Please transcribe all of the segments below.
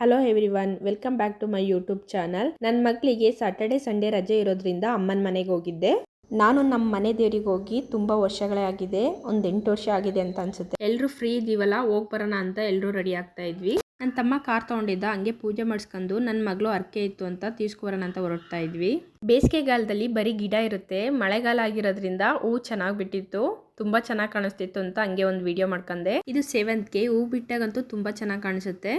Hello everyone, welcome back to my YouTube channel. ನನ್ನ ಮಗಳಿಗೆ Saturday Sunday ರಜೆ ಇರೋದ್ರಿಂದ ಅಮ್ಮನ ಮನೆಗೆ ಹೋಗಿದ್ದೆ. ನಾನು ನಮ್ಮ ಮನೆ ದೇವರಿಗೆ ಹೋಗಿ ತುಂಬ ವರ್ಷಗಳೇ ಆಗಿದೆ, ಒಂದು 8 ವರ್ಷ ಆಗಿದೆ ಅಂತ ಅನ್ಸುತ್ತೆ. ಎಲ್ಲರೂ ಫ್ರೀ ಇದೀವಲ್ಲ, ಹೋಗಿ ಬರೋಣ ಅಂತ ಎಲ್ಲರೂ ರೆಡಿ ಆಗ್ತಾ ಇದ್ವಿ. ನನ್ನ ತಮ್ಮ ಕಾರ್ ತೊಗೊಂಡಿದ್ದ, ಹಂಗೆ ಪೂಜೆ ಮಾಡಿಸ್ಕೊಂಡು ನನ್ನ ಮಗಳು ಅರ್ಕೆ ಇತ್ತು ಅಂತ ತೀರ್ಸ್ಕೊಬರೋಣ ಅಂತ ಹೊರಡ್ತಾ ಇದ್ವಿ. ಬೇಸಿಗೆಗಾಲದಲ್ಲಿ ಬರೀ ಗಿಡ ಇರುತ್ತೆ, ಮಳೆಗಾಲ ಆಗಿರೋದ್ರಿಂದ ಹೂವು ಚೆನ್ನಾಗಿ ಬಿಟ್ಟಿತ್ತು, ತುಂಬಾ ಚೆನ್ನಾಗಿ ಕಾಣಿಸ್ತಿತ್ತು ಅಂತ ಹಂಗೆ ಒಂದು ವಿಡಿಯೋ ಮಾಡ್ಕೊಂಡೆ. ಇದು ಸೇವಂತಿಗೆ ಹೂ ಬಿಟ್ಟಾಗಂತೂ ತುಂಬಾ ಚೆನ್ನಾಗಿ ಕಾಣಿಸುತ್ತೆ.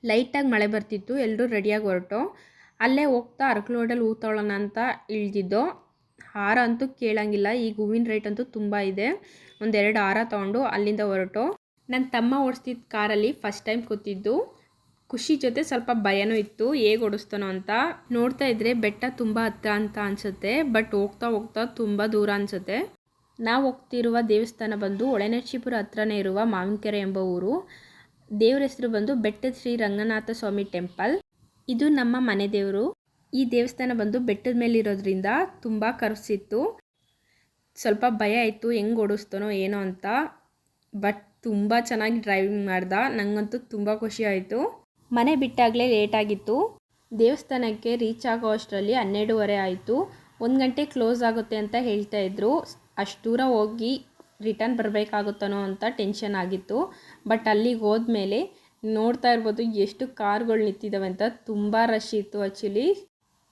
ಲೈಟಾಗಿ ಮಳೆ ಬರ್ತಿತ್ತು, ಎಲ್ಲರೂ ರೆಡಿಯಾಗಿ ಹೊರಟು ಅಲ್ಲೇ ಹೋಗ್ತಾ ಅರಕಲೋಡಲ್ಲಿ ಹೂ ತೊಗೊಳ್ಳೋಣ ಅಂತ ಇಳಿದಿದ್ದೋ. ಹಾರ ಅಂತೂ ಕೇಳಂಗಿಲ್ಲ, ಈಗ ಹೂವಿನ ರೇಟ್ ಅಂತೂ ತುಂಬ ಇದೆ. ಒಂದೆರಡು ಹಾರ ತೊಗೊಂಡು ಅಲ್ಲಿಂದ ಹೊರಟು ನನ್ನ ತಮ್ಮ ಓಡಿಸ್ತಿದ್ದ ಕಾರಲ್ಲಿ ಫಸ್ಟ್ ಟೈಮ್ ಕೂತಿದ್ದು. ಖುಷಿ ಜೊತೆ ಸ್ವಲ್ಪ ಭಯನೂ ಇತ್ತು, ಹೇಗೆ ಓಡಿಸ್ತಾನೋ ಅಂತ. ನೋಡ್ತಾ ಇದ್ರೆ ಬೆಟ್ಟ ತುಂಬ ಹತ್ರ ಅಂತ ಅನಿಸುತ್ತೆ, ಬಟ್ ಹೋಗ್ತಾ ಹೋಗ್ತಾ ತುಂಬ ದೂರ ಅನಿಸುತ್ತೆ. ನಾವು ಹೋಗ್ತಿರುವ ದೇವಸ್ಥಾನ ಬಂದು ಹೊಳೆನರಸೀಪುರ ಹತ್ರನೇ ಇರುವ ಮಾವಿನಕೆರೆ ಎಂಬ ಊರು. ದೇವ್ರ ಹೆಸರು ಬಂದು ಬೆಟ್ಟದ ಶ್ರೀ ರಂಗನಾಥ ಸ್ವಾಮಿ ಟೆಂಪಲ್. ಇದು ನಮ್ಮ ಮನೆ ದೇವರು. ಈ ದೇವಸ್ಥಾನ ಬಂದು ಬೆಟ್ಟದ ಮೇಲೆ ಇರೋದ್ರಿಂದ ತುಂಬ ಕರ್ಸಿತ್ತು. ಸ್ವಲ್ಪ ಭಯ ಆಯಿತು, ಹೆಂಗೆ ಓಡಿಸ್ತಾನೋ ಏನೋ ಅಂತ. ಬಟ್ ತುಂಬ ಚೆನ್ನಾಗಿ ಡ್ರೈವಿಂಗ್ ಮಾಡ್ದ, ನನಗಂತೂ ತುಂಬ ಖುಷಿ ಆಯಿತು. ಮನೆ ಬಿಟ್ಟಾಗಲೇ ಲೇಟಾಗಿತ್ತು. ದೇವಸ್ಥಾನಕ್ಕೆ ರೀಚ್ ಆಗೋ ಅಷ್ಟರಲ್ಲಿ 12:30 ಆಯಿತು. 1 ಗಂಟೆ ಕ್ಲೋಸ್ ಆಗುತ್ತೆ ಅಂತ ಹೇಳ್ತಾ ಇದ್ರು. ಅಷ್ಟು ದೂರ ಹೋಗಿ ರಿಟರ್ನ್ ಬರಬೇಕಾಗುತ್ತಾನೋ ಅಂತ ಟೆನ್ಷನ್ ಆಗಿತ್ತು. ಬಟ್ ಅಲ್ಲಿಗೆ ಹೋದ್ಮೇಲೆ ನೋಡ್ತಾ ಇರ್ಬೋದು ಎಷ್ಟು ಕಾರ್ಗಳು ನಿಂತಿದ್ದಾವೆ ಅಂತ. ತುಂಬ ರಶ್ ಇತ್ತು ಆ್ಯಕ್ಚುಲಿ.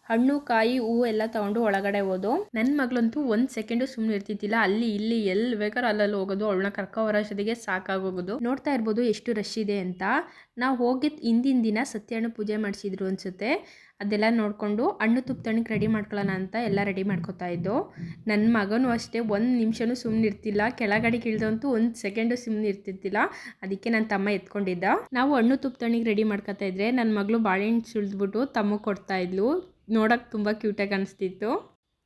ಹಣ್ಣು ಕಾಯಿ ಹೂವು ಎಲ್ಲ ತೊಗೊಂಡು ಒಳಗಡೆ ಹೋದು. ನನ್ನ ಮಗಳಂತೂ 1 ಸೆಕೆಂಡು ಸುಮ್ಮನೆ ಇರ್ತಿದ್ದಿಲ್ಲ, ಅಲ್ಲಿ ಇಲ್ಲಿ ಎಲ್ಲಿ ಬೇಕಾದ್ರೂ ಅಲ್ಲಲ್ಲಿ ಹೋಗೋದು. ಅವಳನ್ನ ಕರ್ಕೊಬರೋಷ್ಟೊತ್ತಿಗೆ ಸಾಕಾಗೋಗೋದು. ನೋಡ್ತಾ ಇರ್ಬೋದು ಎಷ್ಟು ರಶ್ ಇದೆ ಅಂತ. ನಾವು ಹೋಗಿದ್ದು ಹಿಂದಿನ ದಿನ ಸತ್ಯನಾರಾಯಣ ಪೂಜೆ ಮಾಡಿಸಿದ್ರು ಅನಿಸುತ್ತೆ. ಅದೆಲ್ಲ ನೋಡಿಕೊಂಡು ಹಣ್ಣು ತುಪ್ಪತಣಿಗೆ ರೆಡಿ ಮಾಡ್ಕೊಳ್ಳೋಣ ಅಂತ ಎಲ್ಲ ರೆಡಿ ಮಾಡ್ಕೊತಾ ಇದ್ದೋ. ನನ್ನ ಮಗನೂ ಅಷ್ಟೇ 1 ನಿಮಿಷನೂ ಸುಮ್ಮನೆ ಇರ್ತಿಲ್ಲ, ಕೆಳಗಡೆ ಇಳಿದಂತೂ 1 ಸೆಕೆಂಡು ಸುಮ್ಮನೆ ಇರ್ತಿದ್ದಿಲ್ಲ. ಅದಕ್ಕೆ ನನ್ನ ತಮ್ಮ ಎತ್ಕೊಂಡಿದ್ದ. ನಾವು ಹಣ್ಣು ತುಪ್ಪತಣಿಗೆ ರೆಡಿ ಮಾಡ್ಕೊತಾ ಇದ್ರೆ ನನ್ನ ಮಗಳು ಬಾಳೆಹಣ್ಣು ಸುಳಿದ್ಬಿಟ್ಟು ತಮ್ಮ ಕೊಡ್ತಾ ಇದ್ಲು. ನೋಡೋಕೆ ತುಂಬ ಕ್ಯೂಟಾಗಿ ಅನಿಸ್ತಿತ್ತು.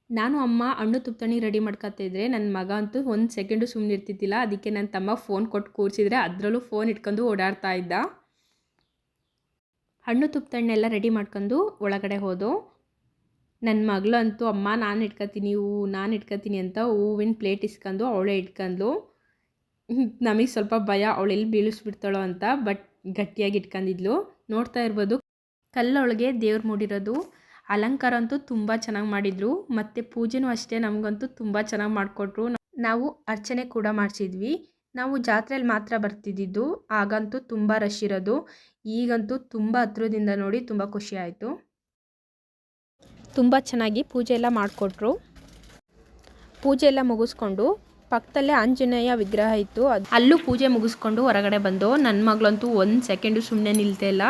ನಾನು ಅಮ್ಮ ಹಣ್ಣು ತುಪ್ಪತಣಿಗೆ ರೆಡಿ ಮಾಡ್ಕೊತಾ ಇದ್ರೆ ನನ್ನ ಮಗ ಅಂತೂ 1 ಸೆಕೆಂಡು ಸುಮ್ಮನೆ ಇರ್ತಿದ್ದಿಲ್ಲ. ಅದಕ್ಕೆ ನನ್ನ ತಮ್ಮ ಫೋನ್ ಕೊಟ್ಟು ಕೂರಿಸಿದ್ರೆ ಅದರಲ್ಲೂ ಫೋನ್ ಇಟ್ಕೊಂಡು ಓಡಾಡ್ತಾ ಇದ್ದ. ಹಣ್ಣು ತುಪ್ಪತಣ್ಣೆಲ್ಲ ರೆಡಿ ಮಾಡ್ಕೊಂಡು ಒಳಗಡೆ ಹೋದು. ನನ್ನ ಮಗಳಂತೂ ಅಮ್ಮ ನಾನು ಇಟ್ಕೊತೀನಿ ನಾನು ಇಟ್ಕೊತೀನಿ ಅಂತ ಹೂವಿನ ಪ್ಲೇಟ್ ಇಸ್ಕೊಂಡು ಅವಳೇ ಇಟ್ಕೊಂಡ್ಲು. ನಮಗೆ ಸ್ವಲ್ಪ ಭಯ ಅವಳೆಲ್ಲಿ ಬೀಳಿಸ್ಬಿಡ್ತಾಳೋ ಅಂತ, ಬಟ್ ಗಟ್ಟಿಯಾಗಿ ಇಟ್ಕೊಂಡಿದ್ಲು. ನೋಡ್ತಾ ಇರ್ಬೋದು ಕಲ್ಲೊಳಗೆ ದೇವ್ರು ಮೂಡಿರೋದು. ಅಲಂಕಾರ ಅಂತೂ ತುಂಬ ಚೆನ್ನಾಗಿ ಮಾಡಿದರು, ಮತ್ತು ಪೂಜೆನೂ ಅಷ್ಟೇ ನಮಗಂತೂ ತುಂಬ ಚೆನ್ನಾಗಿ ಮಾಡಿಕೊಟ್ರು. ನಾವು ಅರ್ಚನೆ ಕೂಡ ಮಾಡಿಸಿದ್ವಿ. ನಾವು ಜಾತ್ರೆಯಲ್ಲಿ ಮಾತ್ರ ಬರ್ತಿದ್ದಿದ್ದು, ಆಗಂತೂ ತುಂಬ ರಶ್ ಇರೋದು. ಈಗಂತೂ ತುಂಬ ಹತ್ರದಿಂದ ನೋಡಿ ತುಂಬ ಖುಷಿ ಆಯಿತು. ತುಂಬ ಚೆನ್ನಾಗಿ ಪೂಜೆ ಎಲ್ಲ ಮಾಡಿಕೊಟ್ರು. ಪೂಜೆ ಎಲ್ಲ ಮುಗಿಸ್ಕೊಂಡು ಪಕ್ಕದಲ್ಲೇ ಆಂಜನೇಯ ವಿಗ್ರಹ ಇತ್ತು, ಅಲ್ಲೂ ಪೂಜೆ ಮುಗಿಸ್ಕೊಂಡು ಹೊರಗಡೆ ಬಂದು. ನನ್ನ ಮಗಳಂತೂ 1 ಸೆಕೆಂಡು ಸುಮ್ಮನೆ ನಿಲ್ತಾ ಇಲ್ಲ.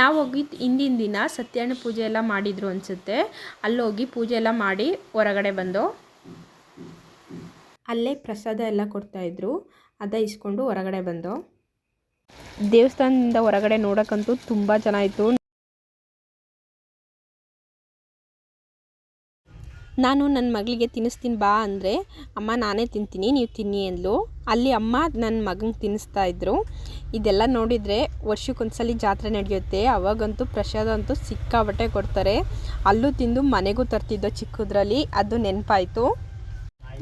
ನಾವು ಹೋಗಿದ್ದು ಹಿಂದಿನ ದಿನ ಸತ್ಯನಾರಾಯಣ ಪೂಜೆ ಎಲ್ಲ ಮಾಡಿದರು ಅನಿಸುತ್ತೆ. ಅಲ್ಲೋಗಿ ಪೂಜೆ ಎಲ್ಲ ಮಾಡಿ ಹೊರಗಡೆ ಬಂದು ಅಲ್ಲೇ ಪ್ರಸಾದ ಎಲ್ಲ ಕೊಡ್ತಾಯಿದ್ರು, ಅದ ಇಸ್ಕೊಂಡು ಹೊರಗಡೆ ಬಂದು. ದೇವಸ್ಥಾನದಿಂದ ಹೊರಗಡೆ ನೋಡೋಕ್ಕಂತೂ ತುಂಬ ಚೆನ್ನಾಗಿತ್ತು. ನಾನು ನನ್ನ ಮಗಳಿಗೆ ತಿನ್ನಿಸ್ತೀನಿ ಬಾ ಅಂದರೆ ಅಮ್ಮ ನಾನೇ ತಿಂತೀನಿ ನೀವು ತಿನ್ನಿ ಅಂದ್ಲು. ಅಲ್ಲಿ ಅಮ್ಮ ನನ್ನ ಮಗನಿಗೆ ತಿನ್ನಿಸ್ತಾ ಇದ್ರು. ಇದೆಲ್ಲ ನೋಡಿದರೆ ವರ್ಷಕ್ಕೊಂದ್ಸಲಿ ಜಾತ್ರೆ ನಡೆಯುತ್ತೆ, ಅವಾಗಂತೂ ಪ್ರಸಾದ ಅಂತೂ ಸಿಕ್ಕಾಬಟ್ಟೆ ಕೊಡ್ತಾರೆ. ಅಲ್ಲೂ ತಿಂದು ಮನೆಗೂ ತರ್ತಿದ್ದೋ ಚಿಕ್ಕದ್ರಲ್ಲಿ, ಅದು ನೆನಪಾಯಿತು.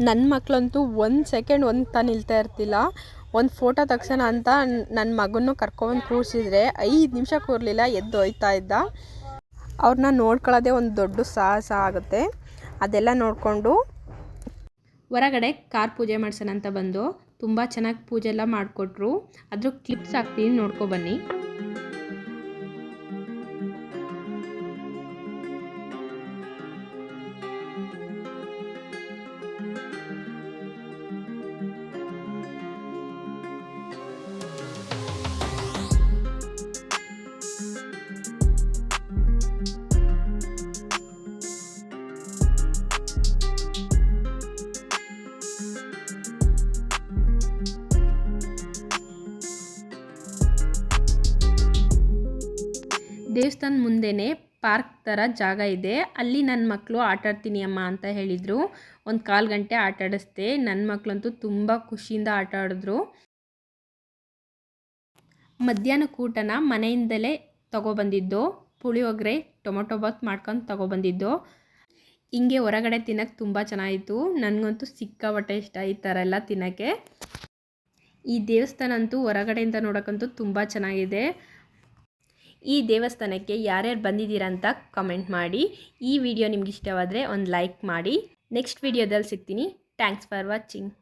ನನ್ನ ಮಕ್ಕಳಂತೂ 1 ಸೆಕೆಂಡ್ ನಿಲ್ತಾ ಇರ್ತಿಲ್ಲ. ಒಂದು ಫೋಟೋ ತೆಗ್ಸೋಣ ಅಂತ ನನ್ನ ಮಗನೂ ಕರ್ಕೊಂಡು ಕೂರಿಸಿದ್ರೆ 5 ನಿಮಿಷ ಕೂರಲಿಲ್ಲ, ಎದ್ದು ಹೋಯ್ತಾ ಇದ್ದ. ಅವ್ರನ್ನ ನೋಡ್ಕೊಳ್ಳೋದೇ ಒಂದು ದೊಡ್ಡ ಸಾಹಸ ಆಗುತ್ತೆ. ಅದೆಲ್ಲ ನೋಡಿಕೊಂಡು ಹೊರಗಡೆ ಕಾರ್ ಪೂಜೆ ಮಾಡ್ಸೋಣ ಅಂತ ಬಂದು ತುಂಬ ಚೆನ್ನಾಗಿ ಪೂಜೆ ಎಲ್ಲ ಮಾಡಿಕೊಟ್ರು. ಅದ್ರ ಕ್ಲಿಪ್ಸ್ ಹಾಕ್ತೀನಿ, ನೋಡ್ಕೊಬನ್ನಿ. ದೇವಸ್ಥಾನ ಮುಂದೆನೇ ಪಾರ್ಕ್ ಥರ ಜಾಗ ಇದೆ, ಅಲ್ಲಿ ನನ್ನ ಮಕ್ಕಳು ಆಟಾಡ್ತೀನಿ ಅಮ್ಮ ಅಂತ ಹೇಳಿದರು. 1/4 ಗಂಟೆ ಆಟಾಡಿಸ್ದೆ. ನನ್ನ ಮಕ್ಕಳಂತೂ ತುಂಬ ಖುಷಿಯಿಂದ ಆಟ ಆಡಿದ್ರು. ಮಧ್ಯಾಹ್ನ ಕೂಟನ ಮನೆಯಿಂದಲೇ ತೊಗೊಬಂದಿದ್ದು, ಪುಳಿಯೋಗರೆ ಟೊಮೊಟೊ ಬಾತ್ ಮಾಡ್ಕೊಂಡು ತೊಗೊಬಂದಿದ್ದು. ಹಿಂಗೆ ಹೊರಗಡೆ ತಿನ್ನೋಕ್ಕೆ ತುಂಬ ಚೆನ್ನಾಗಿತ್ತು. ನನಗಂತೂ ಸಿಕ್ಕಾಪಟ್ಟೆ ಇಷ್ಟ ಈ ಥರ ಎಲ್ಲ ತಿನ್ನೋಕ್ಕೆ. ಈ ದೇವಸ್ಥಾನ ಅಂತೂ ಹೊರಗಡೆಯಿಂದ ನೋಡೋಕ್ಕಂತೂ ತುಂಬ ಚೆನ್ನಾಗಿದೆ. ಈ ದೇವಸ್ಥಾನಕ್ಕೆ ಯಾರ್ಯಾರು ಬಂದಿದ್ದೀರಾ ಅಂತ ಕಮೆಂಟ್ ಮಾಡಿ. ಈ ವಿಡಿಯೋ ನಿಮ್ಗೆ ಇಷ್ಟವಾದರೆ ಒಂದು ಲೈಕ್ ಮಾಡಿ. ನೆಕ್ಸ್ಟ್ ವಿಡಿಯೋದಲ್ಲಿ ಸಿಗ್ತೀನಿ. Thanks for watching.